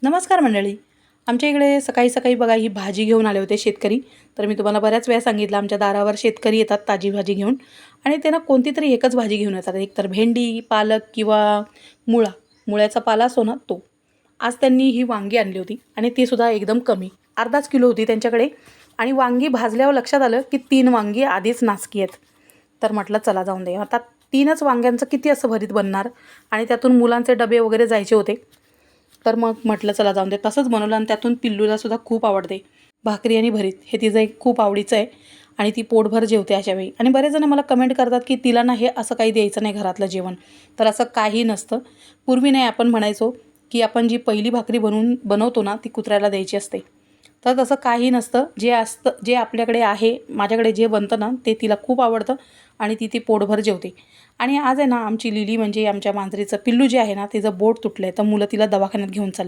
नमस्कार मंडळी. आमच्या इकडे सकाळी सकाळी बघा ही भाजी घेऊन आले होते शेतकरी. तर मी तुम्हाला बऱ्याच वेळा सांगितलं आमच्या दारावर शेतकरी येतात ताजी भाजी घेऊन आणि ते ना कोणती तरी एकच भाजी घेऊन येतात. एकतर भेंडी, पालक किंवा मुळा. मुळ्याचा पाला असतो ना तो. आज त्यांनी ही वांगी आणली होती आणि ती सुद्धा एकदम कमी. अर्धाच किलो होती त्यांच्याकडे आणि वांगी भाजल्यावर लक्षात आलं की 3 वांगी आधीच नासकी आहेत. तर म्हटलं चला जाऊन दे. आता 3च वांग्यांचं किती असं भरीत बनणार आणि त्यातून मुलांचे डबे वगैरे जायचे होते. तर मग म्हटलं चला जाऊन दे. तसंच बनवलं आणि त्यातून पिल्लूलासुद्धा खूप आवडते. भाकरी आणि भरीत हे तिचं एक खूप आवडीचं आहे आणि ती पोटभर जेवते अशा वेळी. आणि बरेच जण मला कमेंट करतात की तिला ना हे असं काही द्यायचं नाही घरातलं जेवण. तर असं काही नसतं. पूर्वी नाही आपण म्हणायचो की आपण जी पहिली भाकरी बनवतो ना ती कुत्र्याला द्यायची असते. तर तसं काही नसतं. जे असतं जे आपल्याकडे आहे, माझ्याकडे जे बनतं ना ते तिला खूप आवडतं आणि ती पोटभर जेवते. आणि आज आहे ना आमची लिली म्हणजे आमच्या मांजरीचं पिल्लू जे आहे ना तिचं बोट तुटलं आहे. तर मुलं तिला दवाखान्यात घेऊन चालली.